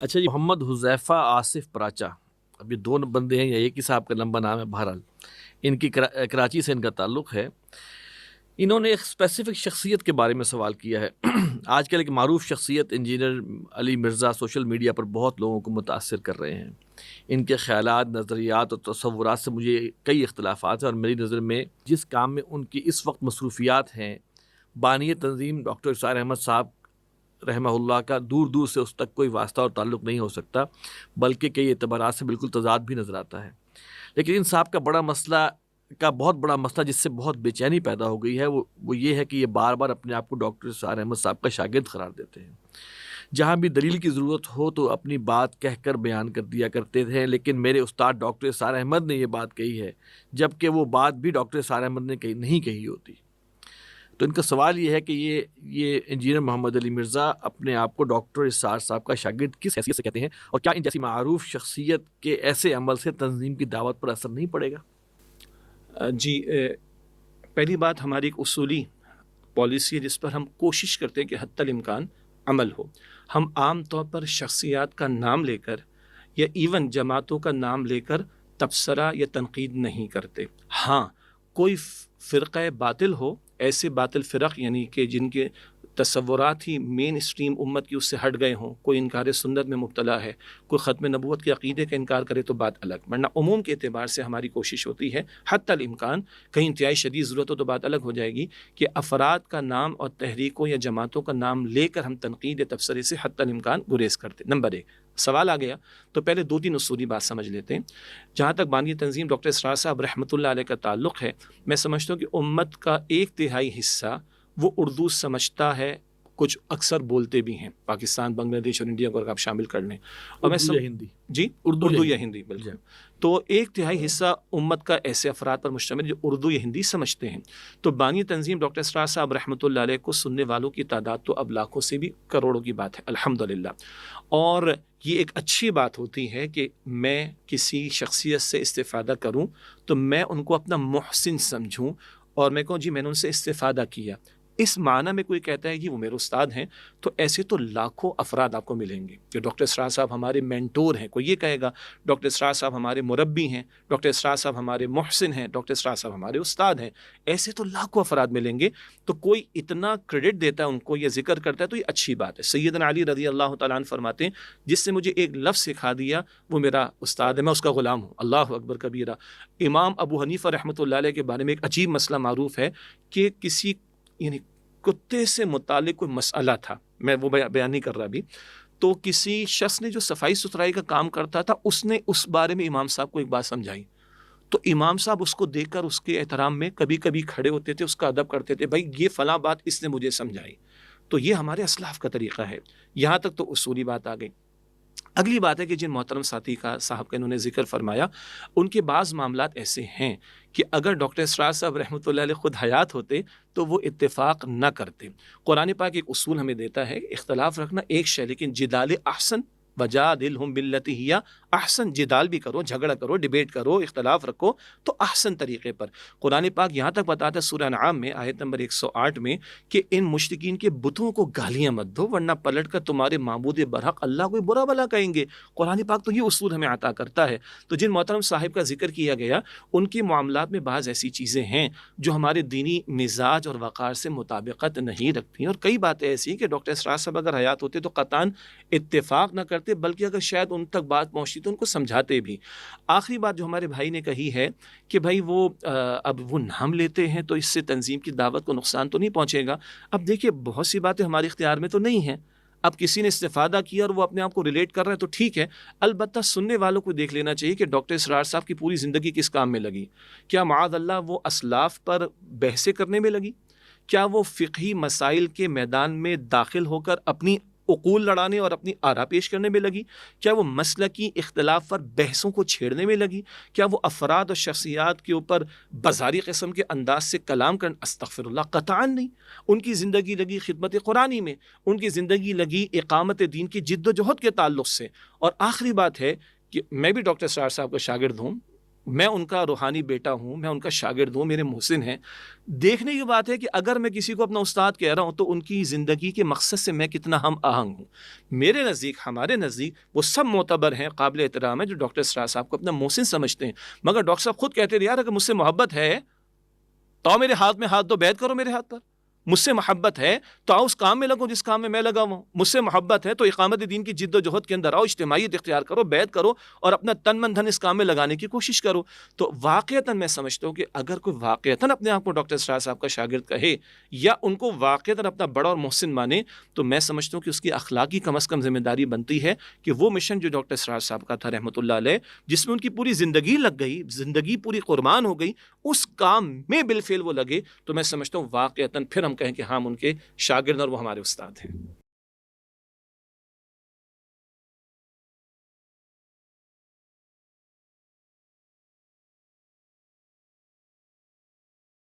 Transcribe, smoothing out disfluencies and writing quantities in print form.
اچھا جی، محمد حذیفہ آصف پراچا، اب یہ دو بندے ہیں یا ایک ہی صاحب کا لمبا نام ہے، بہرحال ان کی کراچی سے ان کا تعلق ہے۔ انہوں نے ایک اسپیسیفک شخصیت کے بارے میں سوال کیا ہے۔ آج کل ایک معروف شخصیت انجینئر علی مرزا سوشل میڈیا پر بہت لوگوں کو متاثر کر رہے ہیں۔ ان کے خیالات، نظریات اور تصورات سے مجھے کئی اختلافات ہیں، اور میری نظر میں جس کام میں ان کی اس وقت مصروفیات ہیں، بانی تنظیم ڈاکٹر اسرار احمد صاحب رحمہ اللہ کا دور دور سے اس تک کوئی واسطہ اور تعلق نہیں ہو سکتا، بلکہ کئی اعتبارات سے بالکل تضاد بھی نظر آتا ہے۔ لیکن ان صاحب کا بہت بڑا مسئلہ جس سے بہت بے چینی پیدا ہو گئی ہے وہ یہ ہے کہ یہ بار بار اپنے آپ کو ڈاکٹر اسرار احمد صاحب کا شاگرد قرار دیتے ہیں۔ جہاں بھی دلیل کی ضرورت ہو تو اپنی بات کہہ کر بیان کر دیا کرتے تھے، لیکن میرے استاد ڈاکٹر اسرار احمد نے یہ بات کہی ہے، جبکہ وہ بات بھی ڈاکٹر اسرار احمد نے نہیں کہی ہوتی۔ تو ان کا سوال یہ ہے کہ یہ انجینئر محمد علی مرزا اپنے آپ کو ڈاکٹر اسرار صاحب کا شاگرد کس حیثیت سے کہتے ہیں، اور کیا ان جیسی معروف شخصیت کے ایسے عمل سے تنظیم کی دعوت پر اثر نہیں پڑے گا؟ جی، پہلی بات ہماری ایک اصولی پالیسی ہے جس پر ہم کوشش کرتے ہیں کہ حتی الامکان عمل ہو۔ ہم عام طور پر شخصیات کا نام لے کر یا ایون جماعتوں کا نام لے کر تبصرہ یا تنقید نہیں کرتے۔ ہاں، کوئی فرقہ باطل ہو، ایسے باطل فرق یعنی کہ جن کے تصورات ہی مین اسٹریم امت کی اس سے ہٹ گئے ہوں، کوئی انکار سنت میں مبتلا ہے، کوئی ختم نبوت کے عقیدے کا انکار کرے تو بات الگ، ورنہ عموم کے اعتبار سے ہماری کوشش ہوتی ہے حتی الامکان، کہیں انتہائی شدید ضرورت ہو تو بات الگ ہو جائے گی، کہ افراد کا نام اور تحریکوں یا جماعتوں کا نام لے کر ہم تنقید یا تبصرے سے حتی الامکان گریز کرتے۔ نمبر ایک سوال آ گیا تو پہلے دو تین اصولی بات سمجھ لیتے ہیں۔ جہاں تک بانی تنظیم ڈاکٹر اسرار صاحب رحمۃ اللہ علیہ کا تعلق ہے، میں سمجھتا ہوں کہ امت کا 1/3 حصہ وہ اردو سمجھتا ہے، کچھ اکثر بولتے بھی ہیں، پاکستان، بنگلہ دیش اور انڈیا کو اگر آپ شامل کر لیں، اور اردو یا ہندی؟ جی، اردو یا ہندی، بالکل۔ تو 1/3 حصہ امت کا ایسے افراد پر مشتمل جو اردو یا ہندی سمجھتے ہیں۔ تو بانی تنظیم ڈاکٹر اسرار صاحب رحمۃ اللہ علیہ کو سننے والوں کی تعداد تو اب لاکھوں سے بھی کروڑوں کی بات ہے، الحمدللہ۔ اور یہ ایک اچھی بات ہوتی ہے کہ میں کسی شخصیت سے استفادہ کروں تو میں ان کو اپنا محسن سمجھوں، اور میں کہوں جی میں نے ان سے استفادہ کیا، اس معنی میں کوئی کہتا ہے کہ وہ میرے استاد ہیں، تو ایسے تو لاکھوں افراد آپ کو ملیں گے کہ ڈاکٹر اسرار صاحب ہمارے مینٹور ہیں۔ کوئی یہ کہے گا ڈاکٹر اسرار صاحب ہمارے مربی ہیں، ڈاکٹر اسرار صاحب ہمارے محسن ہیں، ڈاکٹر اسرار صاحب ہمارے استاد ہیں، ایسے تو لاکھوں افراد ملیں گے۔ تو کوئی اتنا کریڈٹ دیتا ہے ان کو یا ذکر کرتا ہے تو یہ اچھی بات ہے۔ سیدنا علی رضی اللہ تعالیٰ عنہ فرماتے ہیں جس سے مجھے ایک لفظ سکھا دیا وہ میرا استاد ہے، میں اس کا غلام ہوں۔ اللہ اکبر کبیرہ۔ امام ابو حنیفہ رحمۃ اللہ علیہ کے بارے میں ایک عجیب مسئلہ معروف ہے کہ کسی یعنی کتے سے متعلق کوئی مسئلہ تھا، میں وہ بیان نہیں کر رہا ابھی، تو کسی شخص نے جو صفائی ستھرائی کا کام کرتا تھا اس نے اس بارے میں امام صاحب کو ایک بات سمجھائی، تو امام صاحب اس کو دیکھ کر اس کے احترام میں کبھی کبھی کھڑے ہوتے تھے، اس کا ادب کرتے تھے، بھائی یہ فلاں بات اس نے مجھے سمجھائی۔ تو یہ ہمارے اسلاف کا طریقہ ہے۔ یہاں تک تو اصولی بات آ گئی۔ اگلی بات ہے کہ جن محترم ساتھی کا صاحب کا انہوں نے ذکر فرمایا، ان کے بعض معاملات ایسے ہیں کہ اگر ڈاکٹر اسرار صاحب رحمۃ اللہ علیہ خود حیات ہوتے تو وہ اتفاق نہ کرتے۔ قرآن پاک ایک اصول ہمیں دیتا ہے، اختلاف رکھنا ایک شے، لیکن جدال احسن وجادلہم باللتی ہی احسن، جدال بھی کرو، جھگڑا کرو، ڈیبیٹ کرو، اختلاف رکھو تو احسن طریقے پر۔ قرآن پاک یہاں تک بتاتا ہے سورہ انعام میں آیت نمبر 108 میں کہ ان مشرکین کے بتوں کو گالیاں مت دو ورنہ پلٹ کر تمہارے معبود برحق اللہ کو برا بھلا کہیں گے۔ قرآن پاک تو یہ اصول ہمیں عطا کرتا ہے۔ تو جن محترم صاحب کا ذکر کیا گیا ان کے معاملات میں بعض ایسی چیزیں ہیں جو ہمارے دینی مزاج اور وقار سے مطابقت نہیں رکھتی، اور کئی باتیں ایسی ہیں کہ ڈاکٹر اسرار صاحب اگر حیات ہوتے تو قطعاً اتفاق نہ کرتے، بلکہ اگر شاید ان تک بات پہنچتی تو ان کو سمجھاتے بھی۔ آخری بات جو ہمارے بھائی نے کہی ہے کہ بھائی وہ اب وہ نام لیتے ہیں تو اس سے تنظیم کی دعوت کو نقصان تو نہیں پہنچے گا۔ اب دیکھیے بہت سی باتیں ہمارے اختیار میں تو نہیں ہیں، اب کسی نے استفادہ کیا اور وہ اپنے آپ کو ریلیٹ کر رہا ہے تو ٹھیک ہے، البتہ سننے والوں کو دیکھ لینا چاہیے کہ ڈاکٹر اسرار صاحب کی پوری زندگی کس کام میں لگی۔ کیا معاذ اللہ وہ اسلاف پر بحثیں کرنے میں لگی؟ کیا وہ فقہی مسائل کے میدان میں داخل ہو کر اپنی عقول لڑانے اور اپنی آرا پیش کرنے میں لگی؟ کیا وہ مسلکی اختلاف پر بحثوں کو چھیڑنے میں لگی؟ کیا وہ افراد اور شخصیات کے اوپر بازاری قسم کے انداز سے کلام کرنا؟ استغفر اللہ، قطعاً نہیں۔ ان کی زندگی لگی خدمت قرآنی میں، ان کی زندگی لگی اقامت دین کی جد و جہد کے تعلق سے۔ اور آخری بات ہے کہ میں بھی ڈاکٹر اسرار صاحب کا شاگرد ہوں، میں ان کا روحانی بیٹا ہوں، میں ان کا شاگرد ہوں، میرے محسن ہیں. دیکھنے کی بات ہے کہ اگر میں کسی کو اپنا استاد کہہ رہا ہوں تو ان کی زندگی کے مقصد سے میں کتنا ہم آہنگ ہوں. میرے نزدیک، ہمارے نزدیک وہ سب معتبر ہیں، قابل احترام ہے جو ڈاکٹر اسرار صاحب کو اپنا محسن سمجھتے ہیں. مگر ڈاکٹر صاحب خود کہتے ہیں یار اگر مجھ سے محبت ہے تو آؤ میرے ہاتھ میں ہاتھ دو، بیعت کرو میرے ہاتھ پر. مجھ سے محبت ہے تو آؤ اس کام میں لگو جس کام میں لگا ہوں. مجھ سے محبت ہے تو اقامت دین کی جد و جہد کے اندر آؤ، اجتماعیت اختیار کرو، بیعت کرو اور اپنا تن من دھن اس کام میں لگانے کی کوشش کرو. تو واقعتاً میں سمجھتا ہوں کہ اگر کوئی واقعتاً اپنے آپ کو ڈاکٹر اسرار صاحب کا شاگرد کہے یا ان کو واقعتاً اپنا بڑا اور محسن مانے، تو میں سمجھتا ہوں کہ اس کی اخلاقی کم از کم ذمہ داری بنتی ہے کہ وہ مشن جو ڈاکٹر اسرار صاحب کا تھا رحمۃ اللہ علیہ، جس میں ان کی پوری زندگی لگ گئی، زندگی پوری قربان ہو گئی، اس کام میں بالفعل وہ لگے، تو میں سمجھتا ہوں واقعتاً پھر ہم کہیں کہ ہم ان کے شاگرد اور وہ ہمارے استاد ہیں.